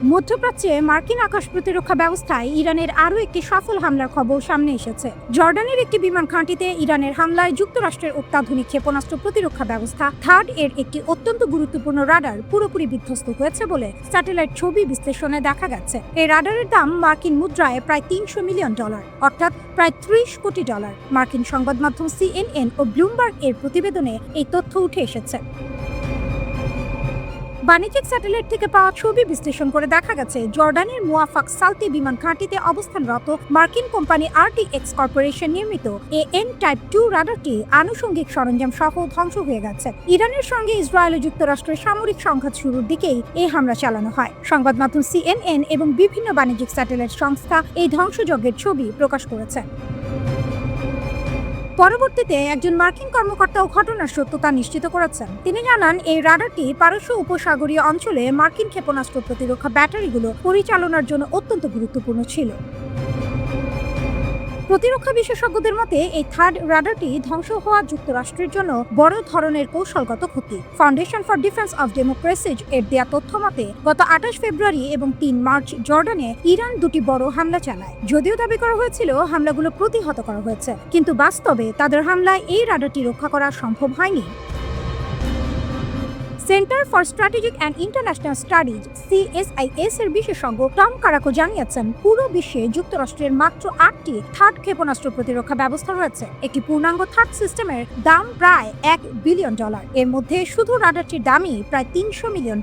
মধ্যপ্রাচ্যে মার্কিন আকাশ প্রতিরক্ষা ব্যবস্থায় ইরানের আরও একটি সফল হামলার খবর সামনে এসেছে। জর্ডানের একটি বিমান ঘাঁটিতে ইরানের হামলায় যুক্তরাষ্ট্রের অত্যাধুনিক ক্ষেপণাস্ত্র প্রতিরক্ষা ব্যবস্থা থার্ড এর একটি অত্যন্ত গুরুত্বপূর্ণ রাডার পুরোপুরি বিধ্বস্ত হয়েছে বলে স্যাটেলাইট ছবি বিশ্লেষণে দেখা গেছে। এই রাডারের দাম মার্কিন মুদ্রায় প্রায় $300 মিলিয়ন, অর্থাৎ প্রায় $30 কোটি। মার্কিন সংবাদ মাধ্যম CNN ও ব্লুমবার্গ এর প্রতিবেদনে এই তথ্য উঠে এসেছে। বাণিজ্যিক স্যাটেলাইট থেকে পাওয়া ছবি বিশ্লেষণ করে দেখা গেছে জর্ডানের মুয়াফাক সালতি বিমান ঘাঁটিতে অবস্থানরত মার্কিন কোম্পানি RTX কর্পোরেশন নির্মিত AN টাইপ 2 রাডারটি আনুষঙ্গিক সরঞ্জাম সহ ধ্বংস হয়ে গেছে। ইরানের সঙ্গে ইসরায়েল ও যুক্তরাষ্ট্রের সামরিক সংঘাত শুরুর দিকেই এই হামলা চালানো হয়। সংবাদ মাধ্যম CNN এবং বিভিন্ন বাণিজ্যিক স্যাটেলাইট সংস্থা এই ধ্বংসযজ্ঞের ছবি প্রকাশ করেছে। পরবর্তীতে একজন মার্কিন কর্মকর্তাও ঘটনার সত্যতা নিশ্চিত করেছেন। তিনি জানান, এই রাডারটি পারস্য উপসাগরীয় অঞ্চলে মার্কিন ক্ষেপণাস্ত্র প্রতিরক্ষা ব্যাটারিগুলো পরিচালনার জন্য অত্যন্ত গুরুত্বপূর্ণ ছিল। প্রতিরক্ষা বিশেষজ্ঞদের মতে এই থার্ড রাডারটি ধ্বংস হওয়া যুক্তরাষ্ট্রের জন্য বড় ধরনের কৌশলগত ক্ষতি। Foundation for defence of democracy এর দেয়া তথ্য মতে গত 28 ফেব্রুয়ারি এবং 3 মার্চ জর্ডানে ইরান দুটি বড় হামলা চালায়। যদিও দাবি করা হয়েছিল হামলাগুলো প্রতিহত করা হয়েছে, কিন্তু বাস্তবে তাদের হামলায় এই রাডারটি রক্ষা করা সম্ভব হয়নি। Centre for strategic and international studies CSIS এর বিশেষজ্ঞ টম কারাকো জানিয়েছেন, পুরো বিশ্বে যুক্তরাষ্ট্রের মাত্র 8টি থার্ড ক্ষেপণাস্ত্র প্রতিরক্ষা ব্যবস্থা রয়েছে। একটি পূর্ণাঙ্গ থার্ড সিস্টেমের দাম প্রায় $1 বিলিয়ন। এর মধ্যে শুধু রাডারটির দামই প্রায় $300 মিলিয়ন।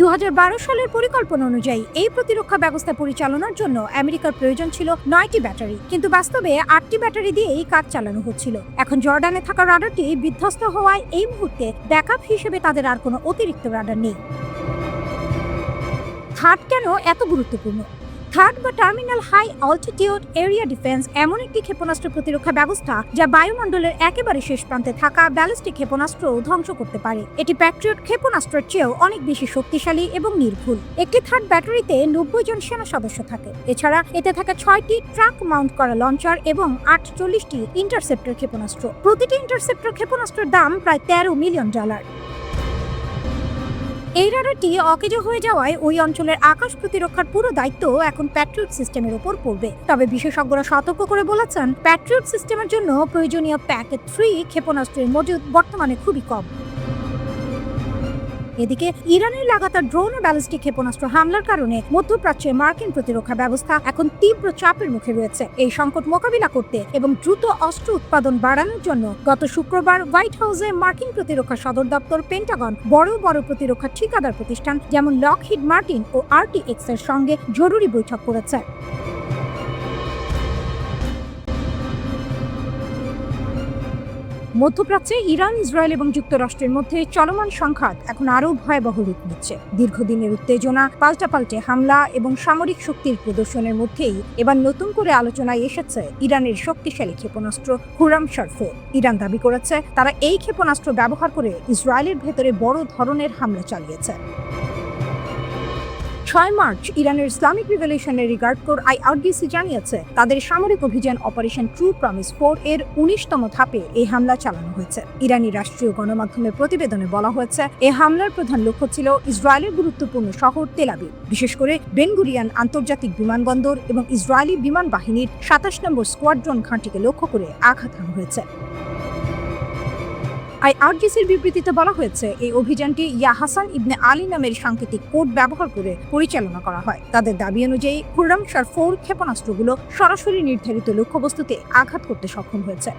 2012 সালের পরিকল্পনা অনুযায়ী এই প্রতিরক্ষা ব্যবস্থা পরিচালনার জন্য আমেরিকার প্রয়োজন ছিল 9টি ব্যাটারি, কিন্তু বাস্তবে 8টি ব্যাটারি দিয়েই কাজ চালানো হচ্ছিল। এখন জর্ডানে থাকা রাডারটি বিধ্বস্ত হওয়ায় এই মুহূর্তে ব্যাকআপ হিসেবে তাদের আর কোনো অতিরিক্ত রাডার নেই। থার্ড কেন এত গুরুত্বপূর্ণ? থার্ড বা terminal high altitude area defence এমন একটি ক্ষেপণাস্ত্র প্রতিরক্ষা ব্যবস্থা যা বায়ুমণ্ডলের একেবারে শেষ প্রান্তে থাকা ব্যালিস্টিক ক্ষেপণাস্ত্র ধ্বংস করতে পারে। এটি প্যাট্রিয়ট ক্ষেপণাস্ত্রের চেয়েও অনেক বেশি শক্তিশালী এবং নির্ভুল। একটি থার্ড ব্যাটারিতে 90 জন সেনা সদস্য থাকে। এছাড়া এতে থাকে 6টি ট্রাক মাউন্ট করা লঞ্চার এবং 48টি ইন্টারসেপ্টর ক্ষেপণাস্ত্র। প্রতিটি ইন্টারসেপ্টর ক্ষেপণাস্ত্রের দাম প্রায় $13 মিলিয়ন। এই রাডারটি অকেজো হয়ে যাওয়ায় ওই অঞ্চলের আকাশ প্রতিরক্ষার পুরো দায়িত্ব এখন প্যাট্রিয়ট সিস্টেমের উপর পড়বে। তবে বিশেষজ্ঞরা সতর্ক করে বলেছেন, প্যাট্রিয়ট সিস্টেমের জন্য প্রয়োজনীয় প্যাকেট 3 ক্ষেপণাস্ত্রের মজুদ বর্তমানে খুবই কম। এদিকে ইরানের লাগাতার ড্রোন ও ব্যালিস্টিক ক্ষেপণাস্ত্র হামলার কারণে মধ্যপ্রাচ্যে মার্কিন প্রতিরক্ষা ব্যবস্থা এখন তীব্র চাপের মুখে রয়েছে। এই সংকট মোকাবিলা করতে এবং দ্রুত অস্ত্র উৎপাদন বাড়ানোর জন্য গত শুক্রবার হোয়াইট হাউসে মার্কিন প্রতিরক্ষা সদর দপ্তর পেন্টাগন বড় বড় প্রতিরক্ষা ঠিকাদার প্রতিষ্ঠান যেমন লকহিড মার্টিন ও RTX এর সঙ্গে জরুরি বৈঠক করেছে। মধ্যপ্রাচ্যে ইরান, ইসরায়েল এবং যুক্তরাষ্ট্রের মধ্যে চলমান সংঘাত এখন আরও ভয়াবহ রূপ নিচ্ছে। দীর্ঘদিনের উত্তেজনা, পাল্টাপাল্টে হামলা এবং সামরিক শক্তির প্রদর্শনের মধ্যেই এবার নতুন করে আলোচনায় এসেছে ইরানের শক্তিশালী ক্ষেপণাস্ত্র খুরাম-4। ইরান দাবি করেছে তারা এই ক্ষেপণাস্ত্র ব্যবহার করে ইসরায়েলের ভেতরে বড় ধরনের হামলা চালিয়েছে। 6 মার্চ ইরানের Islamic revolutionary guard corps IRGC জানিয়েছে তাদের সামরিক অভিযান অপারেশন ট্রু প্রমিস 4 এর 19তম ধাপে এই হামলা চালানো হয়েছে। ইরানি রাষ্ট্রীয় গণমাধ্যমের প্রতিবেদনে বলা হয়েছে, এই হামলার প্রধান লক্ষ্য ছিল ইসরায়েলের গুরুত্বপূর্ণ শহর তেল আবিব, বিশেষ করে বেন গুরিয়ন আন্তর্জাতিক বিমানবন্দর এবং ইসরায়েলি বিমান বাহিনীর 27 নম্বর স্কোয়াড্রন ঘাঁটিকে লক্ষ্য করে আঘাত হানা হয়েছে। IRGCর বিবৃতিতে বলা হয়েছে, এই অভিযানটি ইয়া হাসান ইবনে আলী নামের সাংকেতিক কোড ব্যবহার করে পরিচালনা করা হয়। তাদের দাবি অনুযায়ী খুরাম-4 ক্ষেপণাস্ত্রগুলো সরাসরি নির্ধারিত লক্ষ্যবস্তুতে আঘাত করতে সক্ষম হয়েছে।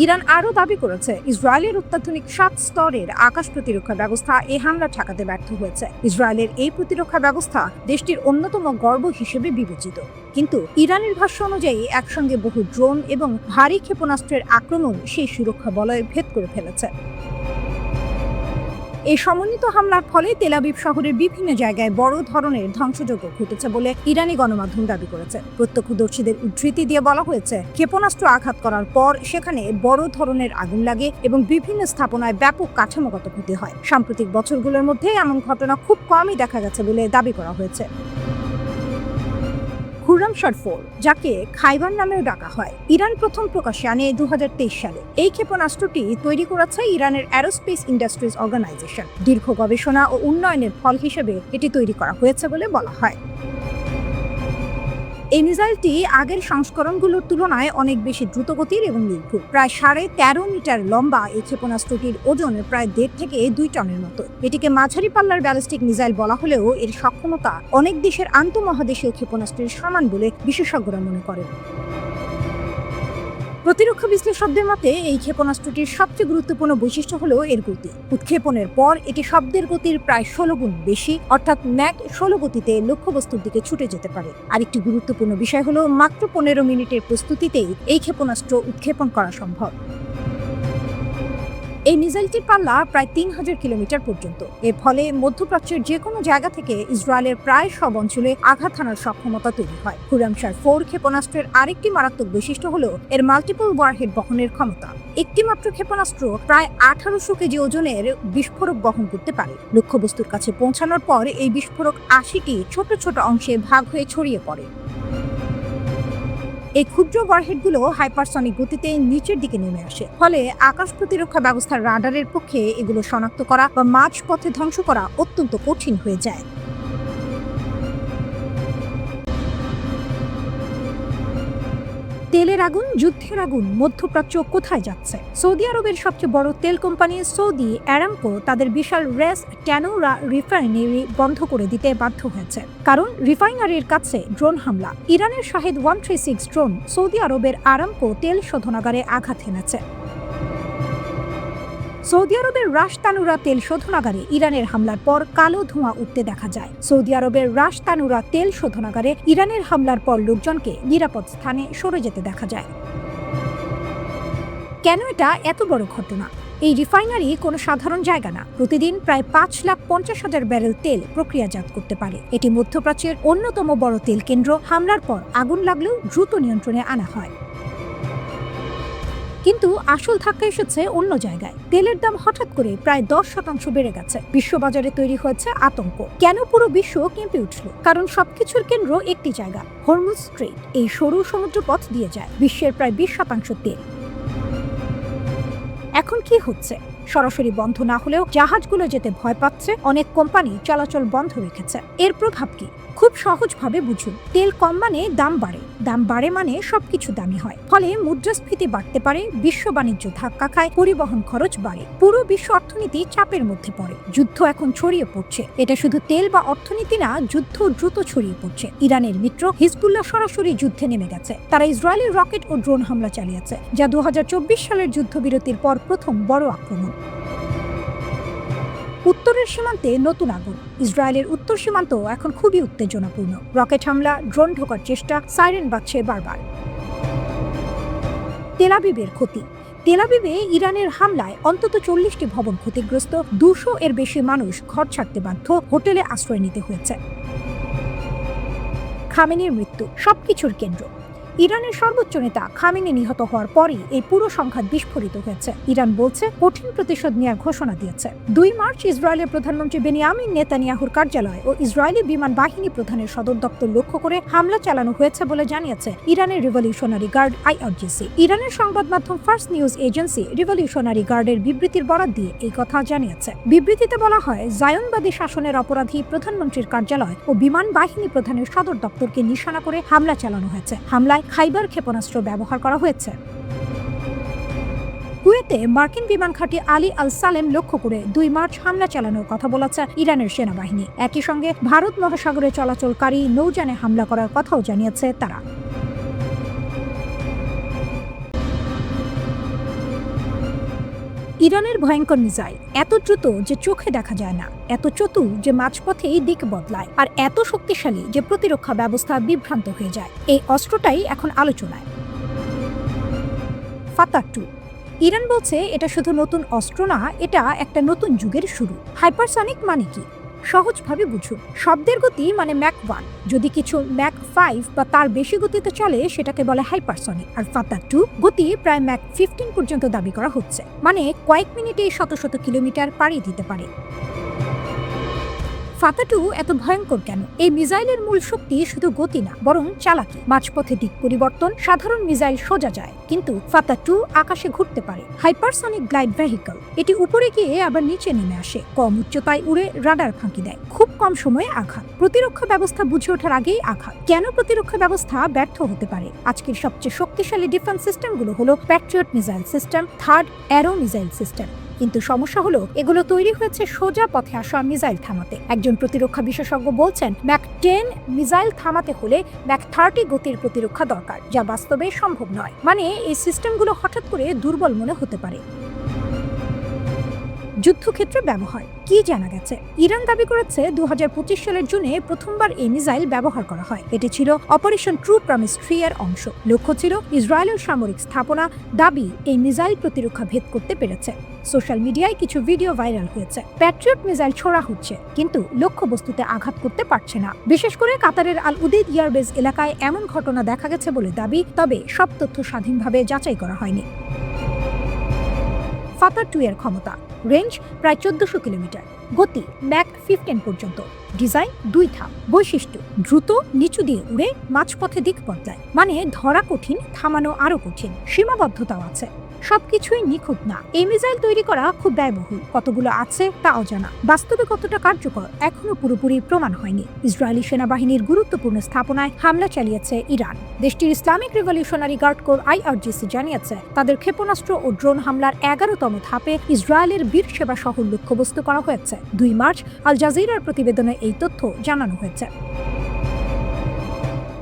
ইরান আরও দাবি করেছে, ইসরায়েলের অত্যাধুনিক 7 স্তরের আকাশ প্রতিরক্ষা ব্যবস্থা এই হামলা ঠেকাতে ব্যর্থ হয়েছে। ইসরায়েলের এই প্রতিরক্ষা ব্যবস্থা দেশটির অন্যতম গর্ব হিসেবে বিবেচিত, কিন্তু ইরানের ভাষ্য অনুযায়ী একসঙ্গে বহু ড্রোন এবং ভারী ক্ষেপণাস্ত্রের আক্রমণ সেই সুরক্ষা বলয় ভেদ করে ফেলেছে। এই সমন্বিত হামলার ফলে তেল আবিব শহরের বিভিন্ন জায়গায় বড় ধরনের ধ্বংসযজ্ঞ ঘটেছে বলে ইরানি গণমাধ্যম দাবি করেছে। প্রত্যক্ষদর্শীদের উদ্ধৃতি দিয়ে বলা হয়েছে, ক্ষেপণাস্ত্র আঘাত করার পর সেখানে বড় ধরনের আগুন লাগে এবং বিভিন্ন স্থাপনায় ব্যাপক কাঠামোগত ক্ষতি হয়। সাম্প্রতিক বছরগুলোর মধ্যে এমন ঘটনা খুব কমই দেখা গেছে বলে দাবি করা হয়েছে। খুররামশার-4, যাকে খাইবার নামেও ডাকা হয়, ইরান প্রথম প্রকাশ্যে আনে 2023 সালে। এই ক্ষেপণাস্ত্রটি তৈরি করেছে ইরানের অ্যারোস্পেস ইন্ডাস্ট্রিজ অর্গানাইজেশন। দীর্ঘ গবেষণা ও উন্নয়নের ফল হিসেবে এটি তৈরি করা হয়েছে বলে বলা হয়। এই মিসাইলটি আগের সংস্করণগুলোর তুলনায় অনেক বেশি দ্রুতগতির এবং নির্ভুল। প্রায় 13.5 মিটার লম্বা এই ক্ষেপণাস্ত্রটির ওজন প্রায় 1.5 থেকে 2 টনের মতো। এটিকে মাঝারি পাল্লার ব্যালিস্টিক মিসাইল বলা হলেও এর সক্ষমতা অনেক দেশের আন্তঃমহাদেশীয় ক্ষেপণাস্ত্রের সমান বলে বিশেষজ্ঞরা মনে করেন। প্রতিরক্ষা বিশ্লেষকদের মতে এই ক্ষেপণাস্ত্রটির সবচেয়ে গুরুত্বপূর্ণ বৈশিষ্ট্য হলো এর গতি। উৎক্ষেপণের পর এটি শব্দের গতির প্রায় 16 গুণ বেশি, অর্থাৎ ম্যাক 16 গতিতে লক্ষ্যবস্তুর দিকে ছুটে যেতে পারে। আরেকটি গুরুত্বপূর্ণ বিষয় হলো মাত্র 15 মিনিটের প্রস্তুতিতেই এই ক্ষেপণাস্ত্র উৎক্ষেপণ করা সম্ভব। এই মিসাইলটির পাল্লা প্রায় 3000 কিলোমিটার পর্যন্ত। এর ফলে মধ্যপ্রাচ্যের যে কোনো জায়গা থেকে ইসরায়েলের প্রায় সব অঞ্চলে আঘাত হানার সক্ষমতা তৈরি হয়। খুররামশার-4 ক্ষেপণাস্ত্রের আরেকটি মারাত্মক বৈশিষ্ট্য হলো এর মাল্টিপল ওয়ারহেড বহনের ক্ষমতা। একটি মাত্র ক্ষেপণাস্ত্র প্রায় 1800 কেজি ওজনের বিস্ফোরক বহন করতে পারে। লক্ষ্যবস্তুর কাছে পৌঁছানোর পর এই বিস্ফোরক 80টি ছোট ছোট অংশে ভাগ হয়ে ছড়িয়ে পড়ে। এই ক্ষুদ্র ওয়ারহেডগুলো হাইপারসনিক গতিতে নিচের দিকে নেমে আসে, ফলে আকাশ প্রতিরক্ষা ব্যবস্থার রাডারের পক্ষে এগুলো শনাক্ত করা বা মাঝপথে ধ্বংস করা অত্যন্ত কঠিন হয়ে যায়। তেলের আগুন, যুদ্ধের আগুন, মধ্যপ্রাচ্য কোথায় যাচ্ছে? সৌদি আরবের সবচেয়ে বড় তেল কোম্পানি সৌদি অ্যারামকো তাদের বিশাল রেস ট্যানুরা রিফাইনারি বন্ধ করে দিতে বাধ্য হয়েছে, কারণ রিফাইনারির কাছে ড্রোন হামলা। ইরানের শাহেদ 136 ড্রোন সৌদি আরবের আরামকো তেল শোধনাগারে আঘাত হেনেছে। সৌদি আরবের রাশ তানুরা তেল শোধনাগারে ইরানের হামলার পর কালো ধোঁয়া উঠতে দেখা যায়। সৌদি আরবের রাশ তানুরা তেল শোধনাগারে ইরানের হামলার পর লোকজনকে নিরাপদ স্থানে সরে যেতে দেখা যায়। কেন এটা এত বড় ঘটনা? এই রিফাইনারি কোনো সাধারণ জায়গা না। প্রতিদিন প্রায় 5,50,000 ব্যারেল তেল প্রক্রিয়াজাত করতে পারে। এটি মধ্যপ্রাচ্যের অন্যতম বড় তেল কেন্দ্র। হামলার পর আগুন লাগলেও দ্রুত নিয়ন্ত্রণে আনা হয়। কিন্তু আসল ধাক্কা এসেছে অন্য জায়গায়। তেলের দাম হঠাৎ করে প্রায় 10% বেড়ে গেছে। বিশ্ববাজারে তৈরি হয়েছে আতঙ্ক। কেন পুরো বিশ্ব কেঁপে উঠল? কারণ সবকিছুর কেন্দ্র একটি জায়গা, হরমুজ স্ট্রেইট। এই সরু সমুদ্রপথ দিয়ে যায় বিশ্বের প্রায় 20% তেল। এখন কি হচ্ছে? সরাসরি বন্ধ না হলেও জাহাজগুলো যেতে ভয় পাচ্ছে। অনেক কোম্পানি চলাচল বন্ধ রেখেছে। এর প্রভাব কি? খুব সহজভাবে বুঝুন। তেল কম মানে দাম বাড়ে, দাম বাড়ে মানে সবকিছু দামি হয়। ফলে মুদ্রাস্ফীতি বাড়তে পারে, বিশ্ব বাণিজ্য ধাক্কা খায়, পরিবহন খরচ বাড়ে, পুরো বিশ্ব অর্থনীতি চাপের মধ্যে পড়ে। যুদ্ধ এখন ছড়িয়ে পড়ছে। এটা শুধু তেল বা অর্থনীতি না, যুদ্ধ দ্রুত ছড়িয়ে পড়ছে। ইরানের মিত্র হিজবুল্লাহ সরাসরি যুদ্ধে নেমে গেছে। তারা ইসরায়েলি রকেট ও ড্রোন হামলা চালিয়েছে, যা 2024 সালের যুদ্ধবিরতির পর প্রথম বড় আক্রমণ। উত্তরের সীমান্তে নতুন আগুন। ইসরায়েলের উত্তর সীমান্ত এখন খুবই উত্তেজনাপূর্ণ। রকেট হামলা, ড্রোন ঢোকার চেষ্টা, সাইরেন বাজছে বারবার। তেল আবিবের ক্ষতি। তেল আবিবে ইরানের হামলায় অন্তত 40টি ভবন ক্ষতিগ্রস্ত, 200 এর বেশি মানুষ ঘর ছাড়তে বাধ্য, হোটেলে আশ্রয় নিতে হয়েছে। খামেনির মৃত্যু সবকিছুর কেন্দ্র। ইরানের সর্বোচ্চ নেতা খামেনি নিহত হওয়ার পরই এই পুরো সংঘাত বিস্ফোরিত হয়েছে। ইরান বলছে কঠিন প্রতিশোধ নেওয়ার ঘোষণা দিয়েছে। 2 মার্চ ইসরায়েলের প্রধানমন্ত্রী বেনিয়ামিন নেতানিয়াহুর কার্যালয় ও ইসরায়েলি বিমান বাহিনী প্রধানের সদর দপ্তর লক্ষ্য করে হামলা চালানো হয়েছে বলে জানিয়েছে ইরানের রিভলিউশনারি গার্ড IRGC। ইরানের সংবাদ মাধ্যম ফার্স্ট নিউজ এজেন্সি রিভলিউশনারি গার্ডের বিবৃতির বরাত দিয়ে এই কথা জানিয়েছে। বিবৃতিতে বলা হয়, জায়নবাদী শাসনের অপরাধী প্রধানমন্ত্রীর কার্যালয় ও বিমান বাহিনী প্রধানের সদর দপ্তরকে নিশানা করে হামলা চালানো হয়েছে। হামলায় খাইবার ক্ষেপণাস্ত্র ব্যবহার করা হয়েছে। কুয়েতে মার্কিন বিমান ঘাঁটি আলী আল সালেম লক্ষ্য করে 2 মার্চ হামলা চালানোর কথা বলেছে ইরানের সেনাবাহিনী। একই সঙ্গে ভারত মহাসাগরে চলাচলকারী নৌযানে হামলা করার কথাও জানিয়েছে তারা। ইরানের ভয়ঙ্কর মিসাইল এত দ্রুত যে চোখে দেখা যায় না, এত চতুর যে মাঝপথেই দিক বদলায়, আর এত শক্তিশালী যে প্রতিরক্ষা ব্যবস্থা বিভ্রান্ত হয়ে যায়। এই অস্ত্রটাই এখন আলোচনায়। ফাতাহ 2। ইরান বলছে এটা শুধু নতুন অস্ত্র না, এটা একটা নতুন যুগের শুরু। হাইপারসনিক মানে কি? সহজভাবে বুঝুন। শব্দের গতি মানে ম্যাক 1। যদি কিছু ম্যাক 5 বা তার বেশি গতিতে চলে সেটাকে বলে হাইপারসনিক। আর ফাতাহ 2 গতি প্রায় ম্যাক 15 পর্যন্ত দাবি করা হচ্ছে, মানে কয়েক মিনিটে শত শত কিলোমিটার পাড়ি দিতে পারে। ফাতা-2 এত ভয়ঙ্কর কেন? এই মিসাইলের মূল শক্তি শুধু গতি না, বরং চালাকি। মাঝপথে দিক পরিবর্তন। সাধারণ মিসাইল সোজা যায়, কিন্তু ফাতা-2 আকাশে ঘুরতে পারে। Hypersonic glide vehicle. এটি উপরে গিয়ে আবার নিচে নেমে আসে, কম উচ্চতায় উড়ে রাডার ফাঁকি দেয়, খুব কম সময়ে আঘাত। প্রতিরক্ষা ব্যবস্থা বুঝে ওঠার আগেই আঘাত। কেন প্রতিরক্ষা ব্যবস্থা ব্যর্থ হতে পারে? আজকের সবচেয়ে শক্তিশালী ডিফেন্স সিস্টেমগুলো হলো Patriot missile system, third arrow missile system. কিন্তু সমস্যা হলো এগুলো তৈরি হয়েছে সোজা পথে আসা মিসাইল থামাতে। একজন প্রতিরক্ষা বিশেষজ্ঞ বলছেন ম্যাক 10 মিসাইল থামাতে হলে ম্যাক 30 গতির প্রতিরক্ষা দরকার, যা বাস্তবে সম্ভব নয়। মানে এই সিস্টেমগুলো হঠাৎ করে দুর্বল মনে হতে পারে। যুদ্ধক্ষেত্রে ব্যবহার কি জানা গেছে? ইরান দাবি করেছে 2025 সালের জুনে প্রথমবার এই মিসাইল ব্যবহার করা হয়। এটি ছিল অপারেশন ট্রু প্রমিস 3 এর অংশ। লক্ষ্য ছিল ইসরায়েলের সামরিক স্থাপনা। দাবি এই মিসাইল প্রতিরক্ষা ভেদ করতে পেরেছে। সোশ্যাল মিডিয়ায় কিছু ভিডিও ভাইরাল হয়েছে। প্যাট্রিয়ট মিসাইল ছোড়া হচ্ছে, কিন্তু লক্ষ্যবস্তুতে আঘাত করতে পারছে না। বিশেষ করে কাতারের আল উদেদ এয়ারবেস এলাকায় এমন ঘটনা দেখা গেছে বলে দাবি, তবে সব তথ্য স্বাধীনভাবে যাচাই করা হয়নি। ফাতা-2 এর ক্ষমতা, রেঞ্জ প্রায় 1400 কিলোমিটার, গতি ম্যাক 15 পর্যন্ত, ডিজাইন 2 ধাপ, বৈশিষ্ট্য দ্রুত, নিচু দিয়ে উড়ে, মাঝপথে দিক বদলায়। মানে ধরা কঠিন, থামানো আরো কঠিন। সীমাবদ্ধতাও আছে, সবকিছুই নিখুঁত না। এই মিসাইল তৈরি করা খুব ব্যয়বহুল। কতগুলো আছে তা অজানা। বাস্তবে কতটা কার্যকর এখনো পুরোপুরি প্রমাণ হয়নি। ইসরায়েলি সেনাবাহিনীর গুরুত্বপূর্ণ স্থাপনায় হামলা চালিয়েছে ইরান। দেশটির Islamic revolutionary guard corps IRGC জানিয়েছে তাদের ক্ষেপণাস্ত্র ও ড্রোন হামলার 11তম ধাপে ইসরায়েলের বীর সেবা শহর লক্ষ্যবস্তু করা হয়েছে। 2 মার্চ আল জাজিরার প্রতিবেদনে এই তথ্য জানানো হয়েছে।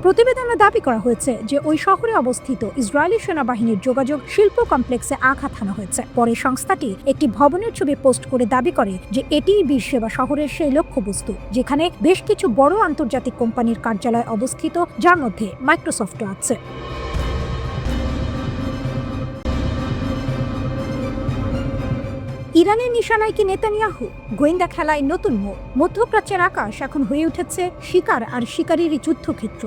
প্রতিবেদনে দাবি করা হয়েছে যে ওই শহরে অবস্থিত ইসরায়েলি সেনাবাহিনীর যোগাযোগ শিল্প কমপ্লেক্সে আঘাত হানা হয়েছে। পরে সংস্থাটি একটি ভবনের ছবি পোস্ট করে দাবি করে যে এটিই বীর সেবা শহরের সেই লক্ষ্যবস্তু, যেখানে বেশ কিছু বড় আন্তর্জাতিক কোম্পানির কার্যালয় অবস্থিত, যার মধ্যে মাইক্রোসফটও আছে। ইরানের নিশানায় কি নেতানিয়াহু? গোয়েন্দা খেলায় নতুন মোড়। মধ্যপ্রাচ্যের আকাশ এখন হয়ে উঠেছে শিকার আর শিকারীরই যুদ্ধক্ষেত্র।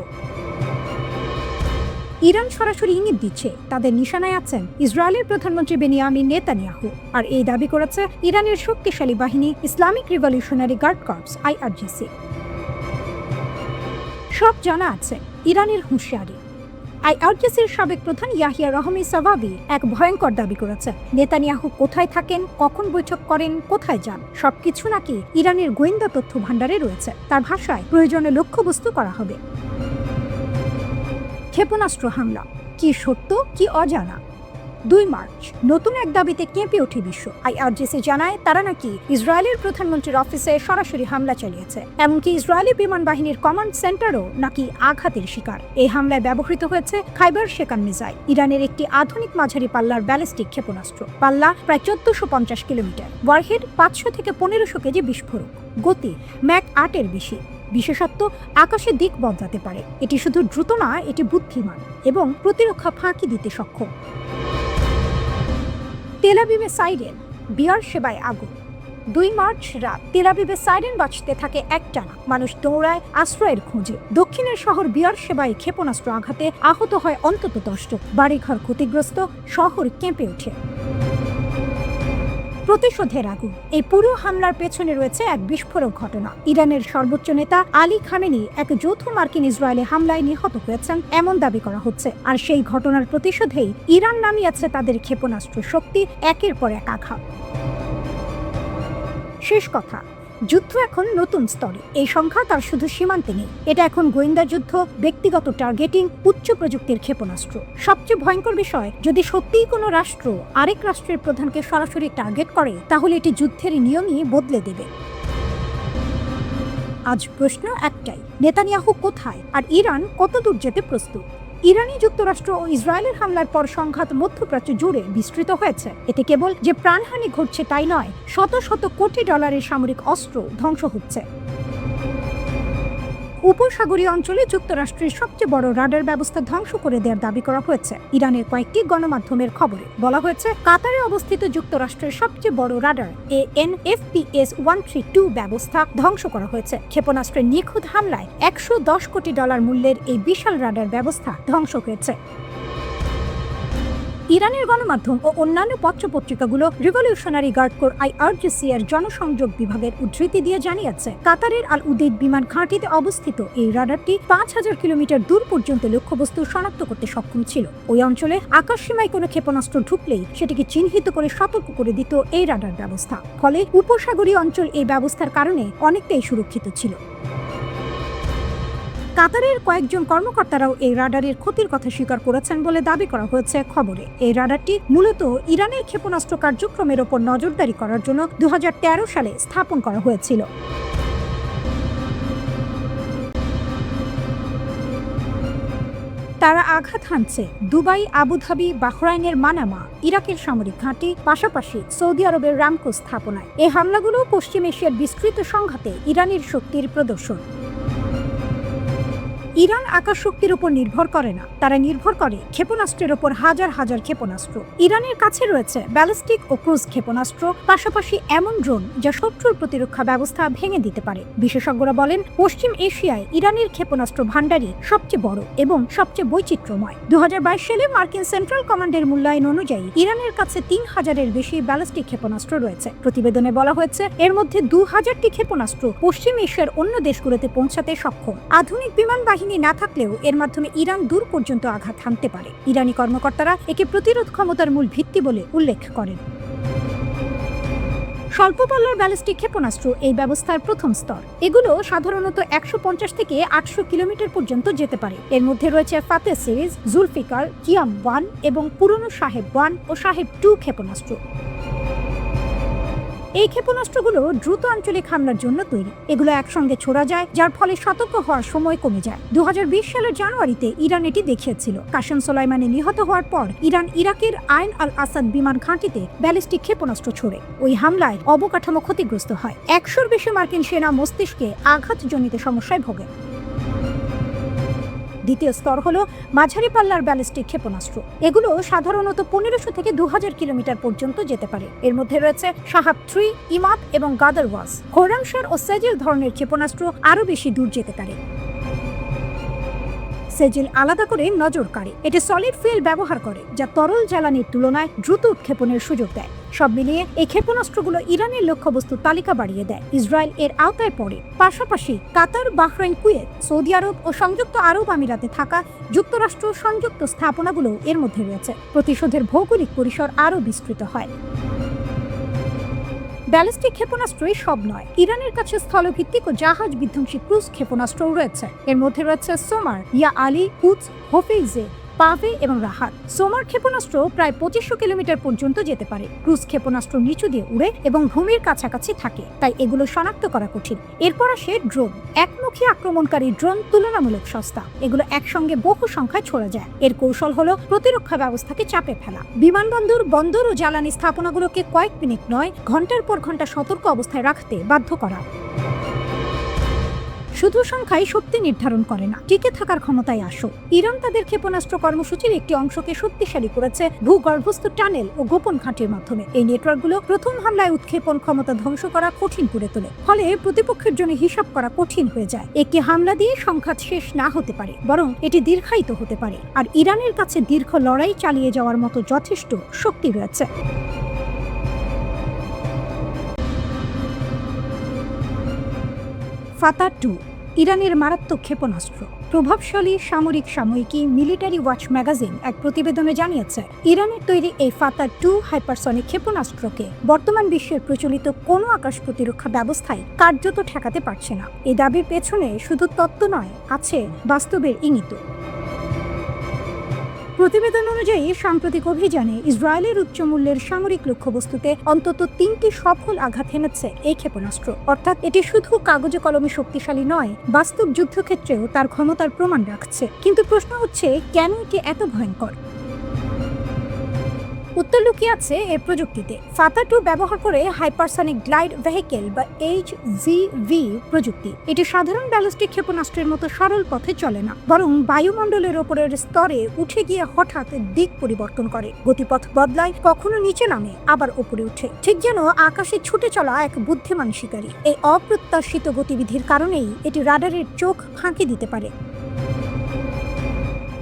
ইরান সরাসরি ইঙ্গিত দিচ্ছে তাদের নিশানায় আছেন ইসরায়েলের প্রধানমন্ত্রী বেনিয়ামিন নেতানিয়াহু। আর এই দাবি করেছে ইরানের শক্তিশালী বাহিনী Islamic revolutionary guard corps IRGC। সব জানা আছে, ইরানের হুঁশিয়ারি। IRGCর সাবেক প্রধান ইয়াহিয়া রহমি সাভাবি এক ভয়ঙ্কর দাবি করেছে নেতানিয়াহু কোথায় থাকেন, কখন বৈঠক করেন, কোথায় যান, সবকিছু নাকি ইরানের গোয়েন্দা তথ্য ভাণ্ডারে রয়েছে। তার ভাষায় প্রয়োজনে লক্ষ্যবস্তু করা হবে। ক্ষেপণাস্ত্র হামলা কি সত্য কি অজানা? 2 মার্চ নতুন এক দাবিতে কেঁপে ওঠে বিশ্ব। IRGC জানায় তারা নাকি ইসরায়েলের প্রধানমন্ত্রীর অফিসে সরাসরি হামলা চালিয়েছে। এমনকি ইসরায়েলি বিমান বাহিনীর কমান্ড সেন্টারও নাকি আঘাতের শিকার। এই হামলায় ব্যবহৃত হয়েছে খাইবার শেকান মিসাইল, ইরানের একটি আধুনিক মাঝারি পাল্লার ব্যালিস্টিক ক্ষেপণাস্ত্র। পাল্লা প্রায় 1450 কিলোমিটার, ওয়ারহেড 500 থেকে 1500 কেজি বিস্ফোরক, গতি ম্যাক 8 এর বেশি। বিশেষত্ব আকাশে দিক বদলাতে পারে। এটি শুধু দ্রুত না, এটি বুদ্ধিমান এবং প্রতিরক্ষা ফাঁকি দিতে সক্ষম। তেল আবিবে সাইরেন, বিয়ার সেবায় আগুন। 2 মার্চ রাত তেল আবিবে সাইরেন বাজতে থাকে একটানা। মানুষ দৌড়ায় আশ্রয়ের খোঁজে। দক্ষিণের শহর বিয়ার সেবায় ক্ষেপণাস্ত্র আঘাতে আহত হয় অন্তত 10 জন। বাড়িঘর ক্ষতিগ্রস্ত, শহর কেঁপে ওঠে। প্রতিশোধের আগুন। এই পুরো হামলার পেছনে রয়েছে এক বিস্ফোরক ঘটনা। ইরানের সর্বোচ্চ নেতা আলী খামেনি এক যৌথ মার্কিন ইসরায়েলি হামলায় নিহত হয়েছেন এমন দাবি করা হচ্ছে। আর সেই ঘটনার প্রতিশোধেই ইরান নামিয়েছে তাদের ক্ষেপণাস্ত্র শক্তি একের পর এক আঘাত। শেষ কথা, যুদ্ধ এখন নতুন স্তরে। এই সংখ্যা তার শুধু সীমান্তে নেই, এটা এখন গোয়েন্দা যুদ্ধ, ব্যক্তিগত টার্গেটিং, উচ্চ প্রযুক্তির ক্ষেপণাস্ত্র। সবচেয়ে ভয়ঙ্কর বিষয়, যদি সত্যিই কোনো রাষ্ট্র আরেক রাষ্ট্রের প্রধানকে সরাসরি টার্গেট করে, তাহলে এটি যুদ্ধের নিয়মই বদলে দেবে। আজ প্রশ্ন একটাই, নেতানিয়াহু কোথায় আর ইরান কত দূর যেতে প্রস্তুত? ইরানি যুক্তরাষ্ট্র ও ইসরায়েলের হামলার পর সংঘাত মধ্যপ্রাচ্য জুড়ে বিস্তৃত হয়েছে। এতে কেবল যে প্রাণহানি ঘটছে তাই নয়, শত শত কোটি ডলারের সামরিক অস্ত্র ধ্বংস হচ্ছে। উপসাগরীয় অঞ্চলে যুক্তরাষ্ট্রের সবচেয়ে বড় রাডার ব্যবস্থা ধ্বংস করে দেওয়ার দাবি করা হয়েছে। ইরানের কয়েকটি গণমাধ্যমের খবরে বলা হয়েছে কাতারে অবস্থিত যুক্তরাষ্ট্রের সবচেয়ে বড় রাডার ANFPS 132 ব্যবস্থা ধ্বংস করা হয়েছে। ক্ষেপণাস্ত্রের নিখুঁত হামলায় $110 কোটি মূল্যের এই বিশাল রাডার ব্যবস্থা ধ্বংস হয়েছে। ইরানের গণমাধ্যম ও অন্যান্য পত্রপত্রিকাগুলো রিভলিউশনারি গার্ড কোর IRGC এর জনসংযোগ বিভাগের উদ্ধৃতি দিয়ে জানিয়েছে, কাতারের আল উদেইদ বিমান ঘাঁটিতে অবস্থিত এই রাডারটি 5000 কিলোমিটার দূর পর্যন্ত লক্ষ্যবস্তু শনাক্ত করতে সক্ষম ছিল। ওই অঞ্চলে আকাশসীমায় কোনো ক্ষেপণাস্ত্র ঢুকলেই সেটিকে চিহ্নিত করে সতর্ক করে দিত এই রাডার ব্যবস্থা। ফলে উপসাগরীয় অঞ্চল এই ব্যবস্থার কারণে অনেকটাই সুরক্ষিত ছিল। কাতারের কয়েকজন কর্মকর্তারাও এই রাডারের ক্ষতির কথা স্বীকার করেছেন বলে দাবি করা হয়েছে খবরে। এই রাডারটি মূলত ইরানের ক্ষেপণাস্ত্র কার্যক্রমের ওপর নজরদারি করার জন্য 2013 সালে স্থাপন করা হয়েছিল। তারা আঘাত হানছে দুবাই, আবুধাবি, বাহরাইনের মানামা, ইরাকের সামরিক ঘাঁটি, পাশাপাশি সৌদি আরবের রামকো স্থাপনায়। এই হামলাগুলো পশ্চিম এশিয়ার বিস্তৃত সংঘাতে ইরানের শক্তির প্রদর্শন। ইরান আকাশ শক্তির উপর নির্ভর করে না, তারা নির্ভর করে ক্ষেপণাস্ত্রের উপর হাজার হাজার ক্ষেপণাস্ত্র। ইরানের কাছে রয়েছে ব্যালিস্টিক ও ক্রুজ ক্ষেপণাস্ত্র, পাশাপাশি এমন ড্রোন যা শত্রুর প্রতিরক্ষা ব্যবস্থা ভেঙে দিতে পারে। বিশেষজ্ঞরা বলেন, পশ্চিম এশিয়ায় ইরানের ক্ষেপণাস্ত্র ভান্ডারই সবচেয়ে বড় এবং সবচেয়ে বৈচিত্র্যময়। 2022 সালে মার্কিন সেন্ট্রাল কমান্ডের মূল্যায়ন অনুযায়ী ইরানের কাছে 3000-এর বেশি ব্যালিস্টিক ক্ষেপণাস্ত্র রয়েছে। প্রতিবেদনে বলা হয়েছে, এর মধ্যে 2000টি ক্ষেপণাস্ত্র পশ্চিম এশিয়ার অন্য দেশগুলোতে পৌঁছাতে সক্ষম। আধুনিক বিমান বাহিনী না থাকলেও এর মাধ্যমে ইরান দূর পর্যন্ত আঘাত হানতে পারে। ইরানি কর্মকর্তারা একে প্রতিরোধ ক্ষমতার মূল ভিত্তি বলে উল্লেখ করেন। স্বল্প পাল্লার ব্যালিস্টিক ক্ষেপণাস্ত্র এই ব্যবস্থার প্রথম স্তর। এগুলো সাধারণত 150 থেকে 800 কিলোমিটার পর্যন্ত যেতে পারে। এর মধ্যে রয়েছে ফাতে সিরিজ, জুলফিকার, কিয়াম 1 এবং পুরনো সাহেব 1 ও সাহেব 2 ক্ষেপণাস্ত্র। এই ক্ষেপণাস্ত্রগুলো দ্রুত আঞ্চলিক হামলার জন্য তৈরি। এগুলো একসঙ্গে ছোড়া যায়, যার ফলে সতর্ক হওয়ার সময় কমে যায়। 2020 সালের জানুয়ারিতে ইরান এটি দেখিয়েছিল। কাসেম সোলাইমানি নিহত হওয়ার পর ইরান ইরাকের আইন আল আসাদ বিমান ঘাঁটিতে ব্যালিস্টিক ক্ষেপণাস্ত্র ছোড়ে। ওই হামলায় অবকাঠামো ক্ষতিগ্রস্ত হয়। 100-র বেশি মার্কিন সেনা মস্তিষ্কে আঘাতজনিত সমস্যায় ভোগে। দ্বিতীয় স্তর হলো মাঝারি পাল্লার ব্যালিস্টিক ক্ষেপণাস্ত্র। এগুলো সাধারণত 1500 থেকে 2000 কিলোমিটার পর্যন্ত যেতে পারে। এর মধ্যে রয়েছে শাহাব 3, ইমাদ এবং গাদারওয়াজ। খোরামশার ও সেজিল ধরনের ক্ষেপণাস্ত্র আরও বেশি দূর যেতে পারে। সেজিল আলাদা করে নজর কাড়ে। এটি সলিড ফুয়েল ব্যবহার করে, যা তরল জ্বালানির তুলনায় দ্রুত উৎক্ষেপণের সুযোগ দেয়। সব মিলিয়ে এই ক্ষেপণাস্ত্রগুলো ইরানের লক্ষ্যবস্তুর তালিকা বাড়িয়ে দেয়। ইসরায়েল এর আওতায় পড়ে। পাশাপাশি কাতার, বাহরাইন, কুয়েত, সৌদি আরব ও সংযুক্ত আরব আমিরাতে থাকা যুক্তরাষ্ট্র সংযুক্ত স্থাপনাগুলো এর মধ্যে রয়েছে। প্রতিশোধের ভৌগোলিক পরিসর আরও বিস্তৃত হয়। ব্যালিস্টিক ক্ষেপণাস্ত্রই সব নয়। ইরানের কাছে স্থলভিত্তিক ও জাহাজ বিধ্বংসী ক্রুজ ক্ষেপণাস্ত্রও রয়েছে। এর মধ্যে রয়েছে সোমার, ইয়া আলী, কুচ, হোফেইজে, পাভে এবং রাহাত। সোমার ক্ষেপণাস্ত্র প্রায় 2500 কিলোমিটার পর্যন্ত যেতে পারে। ক্রুজ ক্ষেপণাস্ত্র নিচু দিয়ে উড়ে এবং ভূমির কাছাকাছি থাকে, তাই এগুলো শনাক্ত করা কঠিন। এরপর আসে ড্রোন। একমুখী আক্রমণকারী ড্রোন তুলনামূলক সস্তা। এগুলো একসঙ্গে বহু সংখ্যায় ছড়া যায়। এর কৌশল হলো প্রতিরক্ষা ব্যবস্থাকে চাপে ফেলা। বিমানবন্দর, বন্দর ও জ্বালানি স্থাপনাগুলোকে কয়েক মিনিট নয়, ঘন্টার পর ঘন্টা সতর্ক অবস্থায় রাখতে বাধ্য করা। শুধু সংখ্যাই শক্তি নির্ধারণ করে না, টিকে থাকার ক্ষমতায় আসো। ইরান তাদের ক্ষেপণাস্ত্র কর্মসূচির একটি অংশকে শক্তিশালী করেছে ভূগর্ভস্থ টানেল ও গোপন ঘাঁটির মাধ্যমে। এই নেটওয়ার্কগুলো প্রথম হামলায় উৎক্ষেপণ ক্ষমতা ধ্বংস করা কঠিন করে তোলে। ফলে প্রতিপক্ষের জন্য হিসাব করা কঠিন হয়ে যায়। একটি হামলা দিয়ে সংঘাত শেষ না হতে পারে, বরং এটি দীর্ঘায়িত হতে পারে। আর ইরানের কাছে দীর্ঘ লড়াই চালিয়ে যাওয়ার মতো যথেষ্ট শক্তি রয়েছে। ফাতা 2 ইরানের মারাত্মক ক্ষেপণাস্ত্র। প্রভাবশালী সামরিক সাময়িকী মিলিটারি ওয়াচ ম্যাগাজিন এক প্রতিবেদনে জানিয়েছে, ইরানের তৈরি এই ফাতা 2 হাইপারসনিক ক্ষেপণাস্ত্রকে বর্তমান বিশ্বের প্রচলিত কোনো আকাশ প্রতিরক্ষা ব্যবস্থায় কার্যত ঠেকাতে পারছে না। এই দাবির পেছনে শুধু তত্ত্ব নয়, আছে বাস্তবের ইঙ্গিত। প্রতিবেদন অনুযায়ী সাম্প্রতিক অভিযানে ইসরায়েলের উচ্চ মূল্যের সামরিক লক্ষ্যবস্তুতে অন্তত 3টি সফল আঘাত হেনেছে এই ক্ষেপণাস্ত্র। অর্থাৎ এটি শুধু কাগজে কলমে শক্তিশালী নয়, বাস্তব যুদ্ধক্ষেত্রেও তার ক্ষমতার প্রমাণ রাখছে। কিন্তু প্রশ্ন হচ্ছে, কেন এটি এত ভয়ঙ্কর? উত্তর লুকিয়ে আছে এর প্রযুক্তিতে। ফাতা 2 ব্যবহার করে হাইপারসনিক গ্লাইড ভেহিকেল বা HGV প্রযুক্তি। এটি সাধারণ ব্যালিস্টিক ক্ষেপণাস্ত্রের মতো সরল পথে চলে না, বরং বায়ুমণ্ডলের ওপরের স্তরে উঠে গিয়ে হঠাৎ দিক পরিবর্তন করে, গতিপথ বদলায়, কখনো নিচে নামে, আবার উপরে ওঠে, ঠিক যেন আকাশে ছুটে চলা এক বুদ্ধিমান শিকারী। এই অপ্রত্যাশিত গতিবিধির কারণেই এটি রাডারের চোখ ফাঁকি দিতে পারে।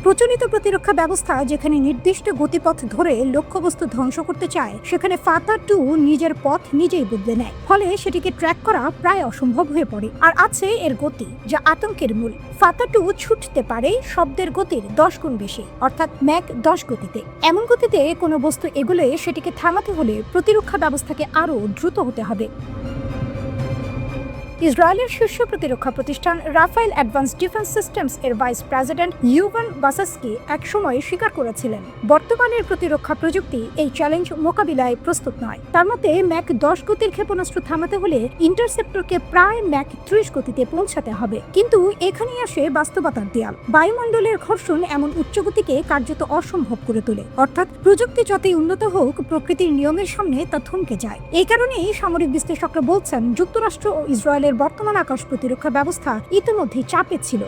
প্রচলিত প্রতিরক্ষা ব্যবস্থা যেখানে নির্দিষ্ট গতিপথ ধরে লক্ষ্যবস্তু ধ্বংস করতে চায়, সেখানে ফাতা 2 নিজের পথ নিজেই বদলে নেয়, ফলে সেটিকে ট্র্যাক করা প্রায় অসম্ভব হয়ে পড়ে। আর আছে এর গতি, যা আতঙ্কের মূল। ফাতা 2 ছুটতে পারে শব্দের গতির 10 গুণ বেশি, অর্থাৎ ম্যাক 10 গতিতে। এমন গতিতে কোনো বস্তু এগোলে সেটিকে থামাতে হলে প্রতিরক্ষা ব্যবস্থাকে আরও দ্রুত হতে হবে। ইসরায়েলের শীর্ষ প্রতিরক্ষা প্রতিষ্ঠান রাফায়েল অ্যাডভান্স ডিফেন্স সিস্টেমস এর ভাইস প্রেসিডেন্ট ইউভান বাসাস্কি একসময় স্বীকার করেছিলেন, বর্তমানের প্রতিরক্ষা প্রযুক্তি এই চ্যালেঞ্জ মোকাবিলায় প্রস্তুত নয়। তার মতে ম্যাক 10 গতির ক্ষেপণাস্ত্র থামাতে হলে ইন্টারসেপ্টরকে প্রায় ম্যাক 30 গতিতে পৌঁছাতে হবে। কিন্তু এখানেই আসে বাস্তবতার দেয়াল। বায়ুমণ্ডলের ঘর্ষণ এমন উচ্চ গতিকে কার্যত অসম্ভব করে তোলে, অর্থাৎ প্রযুক্তি যতই উন্নত হোক, প্রকৃতির নিয়মের সামনে তা থমকে যায়। এই কারণেই সামরিক বিশ্লেষকরা বলছেন, যুক্তরাষ্ট্র ও ইসরায়েলের বর্তমান আকাশ প্রতিরক্ষা ব্যবস্থা ইতিমধ্যেই চাপে ছিল।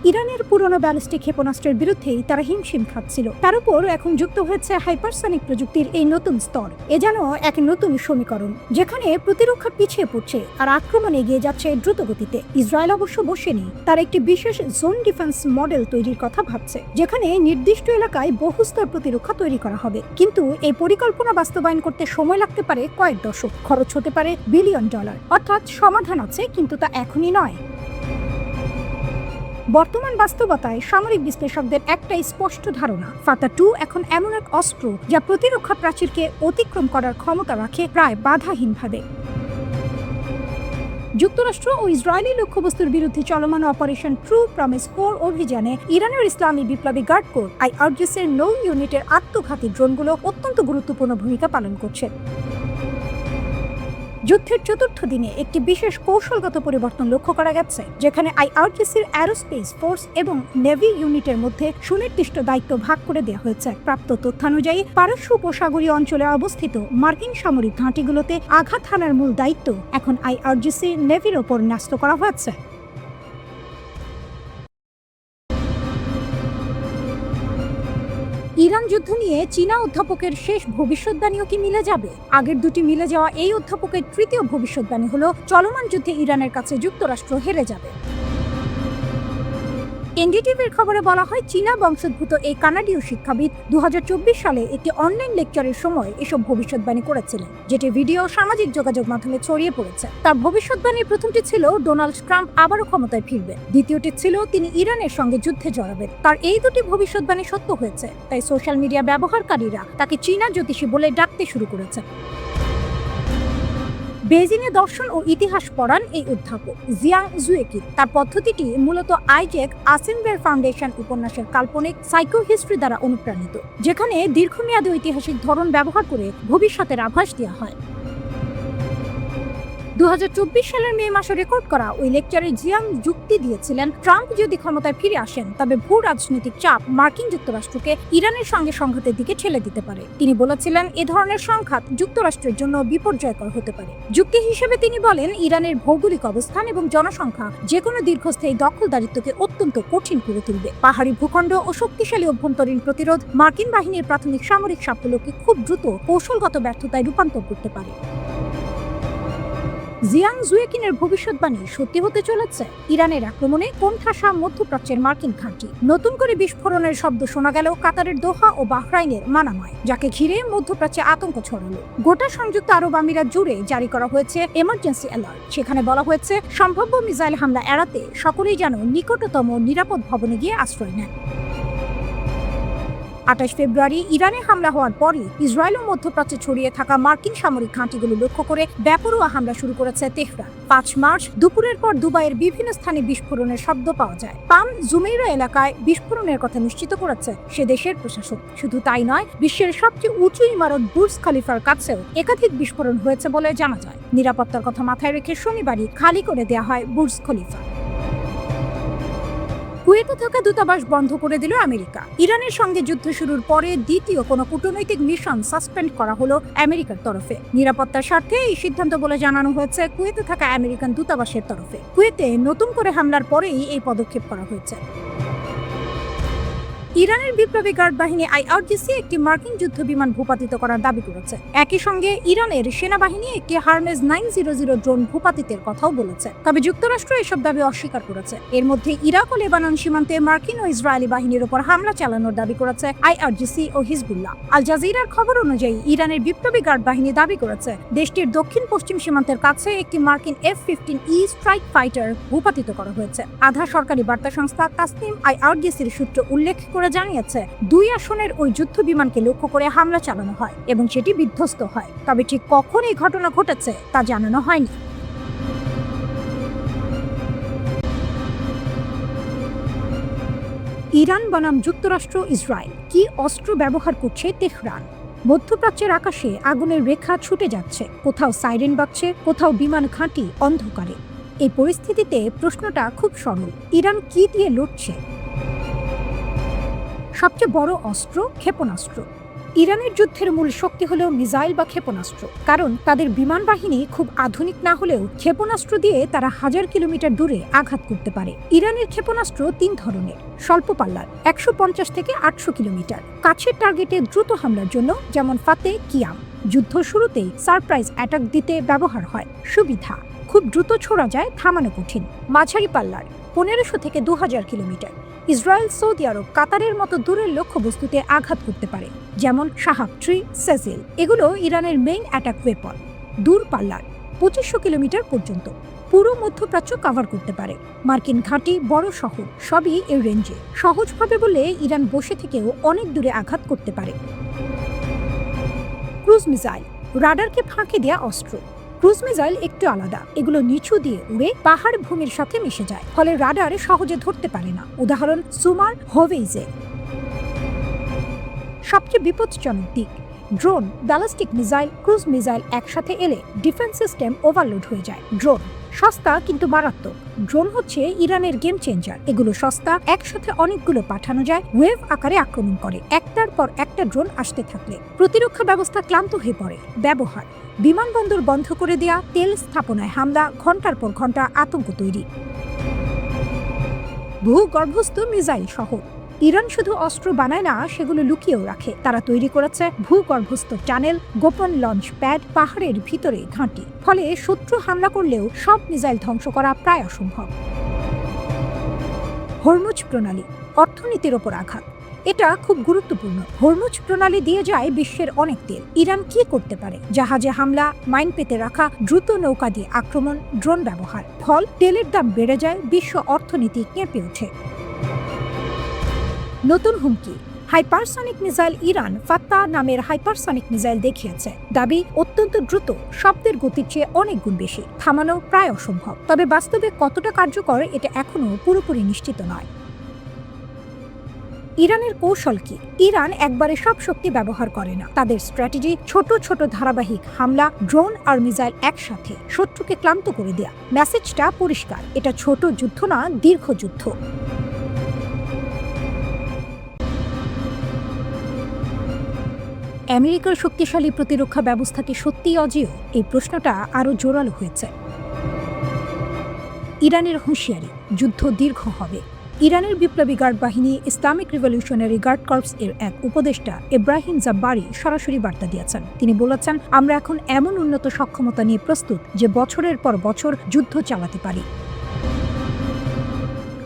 ইরানের পুরনো ব্যালিস্টিক ক্ষেপণাস্ত্রের বিরুদ্ধেই তারা হিমশিম খাচ্ছিল। তার উপর এখন যুক্ত হয়েছে হাইপারসনিক প্রযুক্তির এই নতুন স্তর। এ যেন এক নতুন সমীকরণ, যেখানে প্রতিরক্ষা পিছিয়ে পড়ছে আর আক্রমণ এগিয়ে যাচ্ছে দ্রুত গতিতে। ইসরায়েল অবশ্য বসেনি, তার একটি বিশেষ জোন ডিফেন্স মডেল তৈরির কথা ভাবছে, যেখানে নির্দিষ্ট এলাকায় বহুস্তর প্রতিরক্ষা তৈরি করা হবে। কিন্তু এই পরিকল্পনা বাস্তবায়ন করতে সময় লাগতে পারে কয়েক দশক, খরচ হতে পারে বিলিয়ন ডলার। অর্থাৎ সমাধান আছে, কিন্তু তা এখনই নয়। বর্তমান বাস্তবতায় সামরিক বিশ্লেষকদের একটাই স্পষ্ট ধারণা, ফাতা 2 এখন এমন এক অস্ত্র যা প্রতিরক্ষা প্রাচীরকে অতিক্রম করার ক্ষমতা রাখে প্রায় বাধাহীনভাবে। যুক্তরাষ্ট্র ও ইসরায়েলি লক্ষ্যবস্তুর বিরুদ্ধে চলমান অপারেশন ট্রু প্রমিস 4 অভিযানে ইরানের ইসলামী বিপ্লবী গার্ড কোর IRGC এর নৌ ইউনিটের আত্মঘাতী ড্রোনগুলো অত্যন্ত গুরুত্বপূর্ণ ভূমিকা পালন করছে। যুদ্ধের চতুর্থ দিনে একটি বিশেষ কৌশলগত পরিবর্তন লক্ষ্য করা গেছে, যেখানে IRGCর অ্যারোস্পেস ফোর্স এবং নেভি ইউনিটের মধ্যে সুনির্দিষ্ট দায়িত্ব ভাগ করে দেওয়া হয়েছে। প্রাপ্ত তথ্যানুযায়ী পারস্য উপসাগরীয় অঞ্চলে অবস্থিত মার্কিন সামরিক ঘাঁটিগুলোতে আঘাত হানার মূল দায়িত্ব এখন IRGC নেভির ওপর ন্যস্ত করা হয়েছে। ইরান যুদ্ধ নিয়ে চীনা অধ্যাপকের শেষ ভবিষ্যদ্বাণীও কি মিলে যাবে? আগের দুটি মিলে যাওয়া এই অধ্যাপকের তৃতীয় ভবিষ্যদ্বাণী হলো, চলমান যুদ্ধে ইরানের কাছে যুক্তরাষ্ট্র হেরে যাবে। এনডিটিভির খবরে বলা হয়, চীনা বংশোদ্ভূত এই কানাডীয় শিক্ষাবিদ 2024 সালে একটি অনলাইন লেকচারের সময় এসব ভবিষ্যদ্বাণী করেছিলেন, যেটি ভিডিও সামাজিক যোগাযোগ মাধ্যমে ছড়িয়ে পড়েছে। তার ভবিষ্যদ্বাণীর প্রথমটি ছিল ডোনাল্ড ট্রাম্প আবারও ক্ষমতায় ফিরবেন, দ্বিতীয়টি ছিল তিনি ইরানের সঙ্গে যুদ্ধে জড়াবেন। তার এই দুটি ভবিষ্যদ্বাণী সত্য হয়েছে, তাই সোশ্যাল মিডিয়া ব্যবহারকারীরা তাকে চীনা জ্যোতিষী বলে ডাকতে শুরু করেছে। বেজিংয়ে দর্শন ও ইতিহাস পড়ান এই অধ্যাপক জিয়াং জুয়েকিন। তার পদ্ধতিটি মূলত আইজ্যাক আসিনবের ফাউন্ডেশন উপন্যাসের কাল্পনিক সাইকো হিস্ট্রি দ্বারা অনুপ্রাণিত, যেখানে দীর্ঘমেয়াদী ঐতিহাসিক ধরন ব্যবহার করে ভবিষ্যতের আভাস দেওয়া হয়। 2024 সালের মে মাসে রেকর্ড করা ওই লেকচারে জিয়াং যুক্তি দিয়েছিলেন, ট্রাম্প যদি ক্ষমতায় ফিরে আসেন তবে ভূ রাজনৈতিক চাপ মার্কিন যুক্তরাষ্ট্রকে ইরানের সঙ্গে সংঘাতের দিকে ঠেলে দিতে পারে। তিনি বলেছিলেন, এ ধরনের সংঘাত যুক্তরাষ্ট্রের জন্য বিপর্যয়কর হতে পারে। যুক্তি হিসেবে তিনি বলেন, ইরানের ভৌগোলিক অবস্থান এবং জনসংখ্যা যে কোনো দীর্ঘস্থায়ী দখলদারিত্বকে অত্যন্ত কঠিন করে তুলবে। পাহাড়ি ভূখণ্ড ও শক্তিশালী অভ্যন্তরীণ প্রতিরোধ মার্কিন বাহিনীর প্রাথমিক সামরিক সাফল্যকে খুব দ্রুত কৌশলগত ব্যর্থতায় রূপান্তর করতে পারে। জিয়াং জুয়েকিনের ভবিষ্যদ্বাণী সত্যি হতে চলেছে। ইরানের আক্রমণে কোণঠাসা মধ্যপ্রাচ্যের মার্কিন ঘাঁটি, নতুন করে বিস্ফোরণের শব্দ শোনা গেল কাতারের দোহা ও বাহরাইনের মানামায়, যাকে ঘিরে মধ্যপ্রাচ্যে আতঙ্ক ছড়ালো। গোটা সংযুক্ত আরব আমিরাত জুড়ে জারি করা হয়েছে এমার্জেন্সি অ্যালার্ট। সেখানে বলা হয়েছে, সম্ভাব্য মিসাইল হামলা এড়াতে সকলেই যেন নিকটতম নিরাপদ ভবনে গিয়ে আশ্রয় নেন। 28 ফেব্রুয়ারি ইরানে হামলা হওয়ার পরই ইসরায়েল ও মধ্যপ্রাচ্যে ছড়িয়ে থাকা মার্কিন সামরিক ঘাঁটিগুলো লক্ষ্য করে বেপরোয়া হামলা শুরু করেছে তেহরান। 5 মার্চ দুপুরের পর দুবাইয়ের বিভিন্ন স্থানে বিস্ফোরণের শব্দ পাওয়া যায়। পাম জুমেইরা এলাকায় বিস্ফোরণের কথা নিশ্চিত করেছে সে দেশের প্রশাসন। শুধু তাই নয়, বিশ্বের সবচেয়ে উঁচু ইমারত বুর্জ খলিফার কাছেও একাধিক বিস্ফোরণ হয়েছে বলে জানা যায়। নিরাপত্তার কথা মাথায় রেখে শনিবারই খালি করে দেওয়া হয় বুর্জ খলিফা। কুয়েতে থাকা দূতাবাস বন্ধ করে দিল আমেরিকা। ইরানের সঙ্গে যুদ্ধ শুরুর পরে দ্বিতীয় কোনো কূটনৈতিক মিশন সাসপেন্ড করা হলো আমেরিকার তরফে। নিরাপত্তার স্বার্থে এই সিদ্ধান্ত বলে জানানো হয়েছে কুয়েতে থাকা আমেরিকান দূতাবাসের তরফে। কুয়েতে নতুন করে হামলার পরেই এই পদক্ষেপ করা হয়েছে। ইরানের বিপ্লবী গার্ড বাহিনী আইআরজিসি একটি মার্কিন যুদ্ধ বিমান ভূপাতিত করার দাবি করেছে। একই সঙ্গে ইরানের সেনাবাহিনী একটি হারমেজ 900 ড্রোন ভূপাতিতের কথাও বলেছে। তবে যুক্তরাষ্ট্র এসব দাবি অস্বীকার করেছে। এর মধ্যে ইরাক ও লেবানন সীমান্তে মার্কিন ও ইসরায়েলি বাহিনীর উপর হামলা চালানোর দাবি করেছে আইআরজিসি ও হিজবুল্লাহ। আল জাজিরার খবর অনুযায়ী ইরানের বিপ্লবী গার্ড বাহিনী দাবি করেছে দেশটির দক্ষিণ পশ্চিম সীমান্তের কাছে একটি মার্কিন F-15E স্ট্রাইক ফাইটার ভূপাতিত করা হয়েছে। আধা সরকারি বার্তা সংস্থা তাসনিম আইআরজিসির সূত্র উল্লেখ করে জানিয়েছে 2 আসনের ওই যুদ্ধ বিমানকে লক্ষ্য করে হামলা চালানো হয় এবং সেটি বিধ্বস্ত হয়। তবে ঠিক কখন এই ঘটনা ঘটেছে তা জানানো হয়নি। ইরান বনাম যুক্তরাষ্ট্র ইসরায়েল কি অস্ত্র ব্যবহার করছে তেহরান? মধ্যপ্রাচ্যের আকাশে আগুনের রেখা ছুটে যাচ্ছে, কোথাও সাইরেন বাজছে, কোথাও বিমান ঘাঁটি অন্ধকারে। এই পরিস্থিতিতে প্রশ্নটা খুব সরল, ইরান কি দিয়ে লড়ছে? সবচেয়ে বড় অস্ত্র ক্ষেপণাস্ত্র। ইরানের যুদ্ধের মূল শক্তি হল মিসাইল বা ক্ষেপণাস্ত্র, কারণ তাদের বিমান বাহিনী খুব আধুনিক না হলেও ক্ষেপণাস্ত্র দিয়ে তারা 1000 কিলোমিটার দূরে আঘাত করতে পারে। ইরানের ক্ষেপণাস্ত্র 3 ধরনের: স্বল্প পাল্লার 150 থেকে 800 কিলোমিটার, কাছের টার্গেটে দ্রুত হামলার জন্য যেমন ফাতে কিয়াম, যুদ্ধ শুরুতেই সারপ্রাইজ অ্যাটাক দিতে ব্যবহার হয়। সুবিধা: খুব দ্রুত ছোড়া যায়, থামানো কঠিন। মাঝারি পাল্লার 1500 থেকে 2000 কিলোমিটার, ইসরায়েল, সৌদি আরব, কাতারের মতো দূরের লক্ষ্যবস্তুতে আঘাত করতে পারে, যেমন শাহাব 3, সেজিল। এগুলো ইরানের মেইন অ্যাটাক ওয়েপন। দূর পাল্লার 2500 কিলোমিটার পর্যন্ত, পুরো মধ্যপ্রাচ্য কভার করতে পারে। মার্কিন ঘাঁটি, বড় শহর সবই এর রেঞ্জে। সহজভাবে বলে ইরান বসে থেকেও অনেক দূরে আঘাত করতে পারে। ক্রুজ মিসাইল, রাডারকে ফাঁকি দেয়া অস্ত্র। ক্রুজ মিসাইল একটু আলাদা, এগুলো নিচু দিয়ে উড়ে পাহাড় ভূমির সাথে মিশে যায়, ফলে রাডার সহজে ধরতে পারে না। উদাহরণ সুমার, হোভেইজে। সবচেয়ে বিপজ্জনক দিক: drone, ballistic missile, cruise missile একসাথে এলে ডিফেন্স সিস্টেম ওভারলোড হয়ে যায়। ড্রোন সস্তা কিন্তু মারাত্মক। ড্রোন হচ্ছে ইরানের গেম চেঞ্জার। এগুলো সস্তা, একসাথে অনেকগুলো পাঠানো যায়, ওয়েভ আকারে আক্রমণ করে। একটার পর একটা ড্রোন আসতে থাকলে প্রতিরক্ষা ব্যবস্থা ক্লান্ত হয়ে পড়ে। ব্যবহার: বিমানবন্দর বন্ধ করে দেয়া, তেল স্থাপনায় হামলা, ঘন্টার পর ঘন্টা আতঙ্ক তৈরি। ভূগর্ভস্থ মিসাইল শহর। ইরান শুধু অস্ত্র বানায় না, সেগুলো লুকিয়েও রাখে। তারা তৈরি করেছে ভূগর্ভস্থ টানেল, গোপন লঞ্চ প্যাড, পাহাড়ের ভিতরে ঘাঁটি। ফলে শত্রু হামলা করলেও সব মিসাইল ধ্বংস করা প্রায় অসম্ভব। হরমুজ প্রণালী, অর্থনীতির ওপর আঘাত। এটা খুব গুরুত্বপূর্ণ। হরমুজ প্রণালী দিয়ে যায় বিশ্বের অনেক তেল। ইরান কি করতে পারে? জাহাজে হামলা, মাইন পেতে রাখা, দ্রুত নৌকা দিয়ে আক্রমণ, ড্রোন ব্যবহার। ফল তেলের দাম বেড়ে যায়, বিশ্ব অর্থনীতি কেঁপে ওঠে। নতুন হুমকি: হাইপারসনিক মিসাইল। ইরান ফাত্তা নামের হাইপারসনিক মিসাইল দেখিয়েছে। দাবি অত্যন্ত দ্রুত, শব্দের গতির চেয়ে অনেক গুণ বেশি। থামানো প্রায় অসম্ভব। তবে বাস্তবে কতটা কার্যকর এটা এখনো পুরোপুরি নিশ্চিত নয়। ইরানের কৌশল কি? ইরান একবারে সব শক্তি ব্যবহার করে না। তাদের স্ট্র্যাটেজি ছোট ছোট ধারাবাহিক হামলা, ড্রোন আর মিসাইল একসাথে, শত্রুকে ক্লান্ত করে দেয়া। মেসেজটা পরিষ্কার, এটা ছোট যুদ্ধ না, দীর্ঘ যুদ্ধ। আমেরিকার শক্তিশালী প্রতিরক্ষা ব্যবস্থা কি সত্যিই অজেয়? এই প্রশ্নটা আরও জোরালো হয়েছে। ইরানের হুঁশিয়ারি, যুদ্ধ দীর্ঘ হবে। ইরানের বিপ্লবী গার্ড বাহিনী ইসলামিক রিভলিউশনারি গার্ড কর্পস এর এক উপদেষ্টা ইব্রাহিম জাব্বারি সরাসরি বার্তা দিয়েছেন। তিনি বলেছেন, আমরা এখন এমন উন্নত সক্ষমতা নিয়ে প্রস্তুত যে বছরের পর বছর যুদ্ধ চালাতে পারি।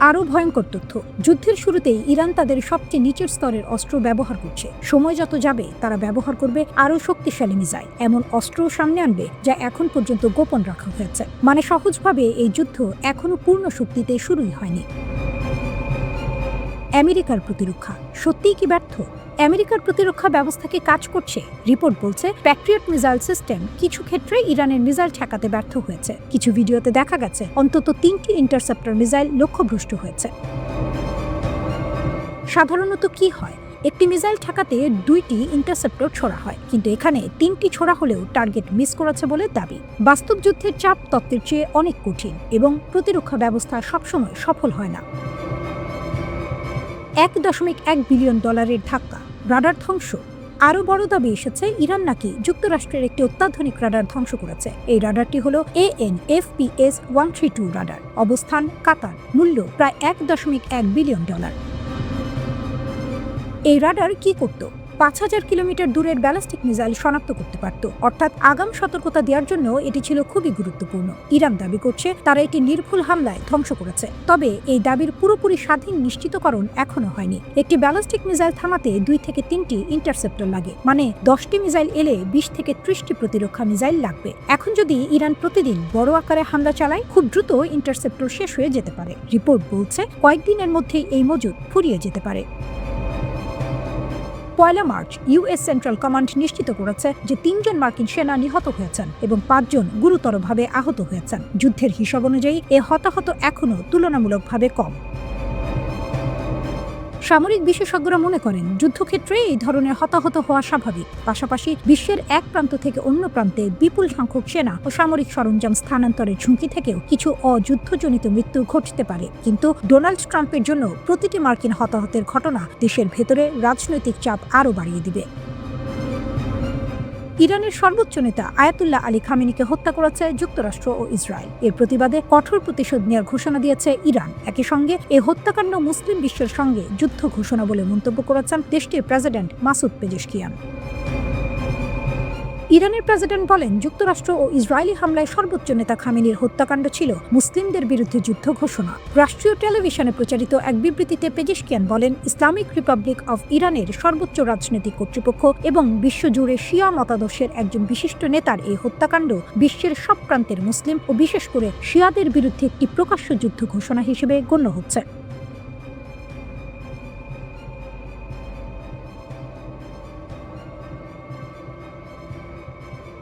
আরও ভয়ঙ্কর তথ্য: যুদ্ধের শুরুতেই ইরান তাদের সবচেয়ে নিচের স্তরের অস্ত্র ব্যবহার করছে। সময় যত যাবে তারা ব্যবহার করবে আরও শক্তিশালী মিসাইল, এমন অস্ত্রও সামনে আনবে যা এখন পর্যন্ত গোপন রাখা হয়েছে। মানে সহজভাবে এই যুদ্ধ এখনো পূর্ণ শক্তিতে শুরুই হয়নি। আমেরিকার প্রতিরক্ষা সত্যিই কি ব্যর্থ? আমেরিকার প্রতিরক্ষা ব্যবস্থা কি কাজ করছে? রিপোর্ট বলছে, প্যাট্রিয়ট মিসাইল সিস্টেম কিছু ক্ষেত্রে ইরানের মিসাইল ঠেকাতে ব্যর্থ হয়েছে। কিছু ভিডিওতে দেখা গেছে অন্তত 3টি ইন্টারসেপ্টর মিসাইল লক্ষ্যভ্রষ্ট হয়েছে। সাধারণত কি হয়? একটি মিসাইল ঠেকাতে 2টি ইন্টারসেপ্টর ছোড়া হয়, কিন্তু এখানে 3টি ছোড়া হলেও টার্গেট মিস করেছে বলে দাবি। বাস্তব যুদ্ধের চাপ তত্ত্বের চেয়ে অনেক কঠিন এবং প্রতিরক্ষা ব্যবস্থা সবসময় সফল হয় না। $1.1 বিলিয়ন ধাক্কা, রাডার ধ্বংস। আরও বড় দাবি এসেছে, ইরান নাকি যুক্তরাষ্ট্রের একটি অত্যাধুনিক রাডার ধ্বংস করেছে। এই রাডারটি হল AN/FPS-132 রাডার। অবস্থান কাতার। মূল্য প্রায় $1.1 বিলিয়ন। এই রাডার কি করত? ৫,০০০ কিলোমিটার দূরের ব্যালিস্টিক মিসাইল শনাক্ত করতে পারত, অর্থাৎ আগাম সতর্কতা দেওয়ার জন্য এটি ছিল খুবই গুরুত্বপূর্ণ। ইরান দাবি করছে তারা এটি নির্ভুল হামলায় ধ্বংস করেছে, তবে এই দাবির পুরোপুরি স্বাধীন নিশ্চিতকরণ এখনো হয়নি। একটি ব্যালিস্টিক মিসাইল থামাতে ২ থেকে ৩টি ইন্টারসেপ্টর লাগে, মানে ১০টি মিসাইল এলে ২০ থেকে ৩০টি প্রতিরক্ষা মিসাইল লাগবে। এখন যদি ইরান প্রতিদিন বড় আকারে হামলা চালায়, খুব দ্রুত ইন্টারসেপ্টর শেষ হয়ে যেতে পারে। রিপোর্ট বলছে কয়েকদিনের মধ্যেই এই মজুদ ফুরিয়ে যেতে পারে। ১ মার্চ ইউএস সেন্ট্রাল কমান্ড নিশ্চিত করেছে যে ৩ জন মার্কিন সেনা নিহত হয়েছেন এবং ৫ জন গুরুতরভাবে আহত হয়েছেন। যুদ্ধের হিসাব অনুযায়ী এ হতাহত এখনও তুলনামূলকভাবে কম। সামরিক বিশেষজ্ঞরা মনে করেন যুদ্ধক্ষেত্রে এই ধরনের হতাহত হওয়া স্বাভাবিক। পাশাপাশি বিশ্বের এক প্রান্ত থেকে অন্য প্রান্তে বিপুল সংখ্যক সেনা ও সামরিক সরঞ্জাম স্থানান্তরের ঝুঁকি থেকেও কিছু অযুদ্ধজনিত মৃত্যু ঘটতে পারে। কিন্তু ডোনাল্ড ট্রাম্পের জন্য প্রতিটি মার্কিন হতাহতের ঘটনা দেশের ভেতরে রাজনৈতিক চাপ আরও বাড়িয়ে দিবে। ইরানের সর্বোচ্চ নেতা আয়াতুল্লাহ আলী খামেনিকে হত্যা করেছে যুক্তরাষ্ট্র ও ইসরায়েল। এর প্রতিবাদে কঠোর প্রতিশোধ নেওয়ার ঘোষণা দিয়েছে ইরান। একই সঙ্গে এই হত্যাকাণ্ড মুসলিম বিশ্বের সঙ্গে যুদ্ধ ঘোষণা বলে মন্তব্য করেছেন দেশটির প্রেসিডেন্ট মাসুদ পেজেশকিয়ান। ইরানের প্রেসিডেন্ট বলেন, যুক্তরাষ্ট্র ও ইসরায়েলি হামলায় সর্বোচ্চ নেতা খামেনির হত্যাকাণ্ড ছিল মুসলিমদের বিরুদ্ধে যুদ্ধ ঘোষণা। রাষ্ট্রীয় টেলিভিশনে প্রচারিত এক বিবৃতিতে পেজেশকিয়ান বলেন, ইসলামিক রিপাবলিক অব ইরানের সর্বোচ্চ রাজনৈতিক কর্তৃপক্ষ এবং বিশ্বজুড়ে শিয়া মতাদর্শের একজন বিশিষ্ট নেতার এই হত্যাকাণ্ড বিশ্বের সব প্রান্তের মুসলিম ও বিশেষ করে শিয়াদের বিরুদ্ধে একটি প্রকাশ্য যুদ্ধ ঘোষণা হিসেবে গণ্য হচ্ছে।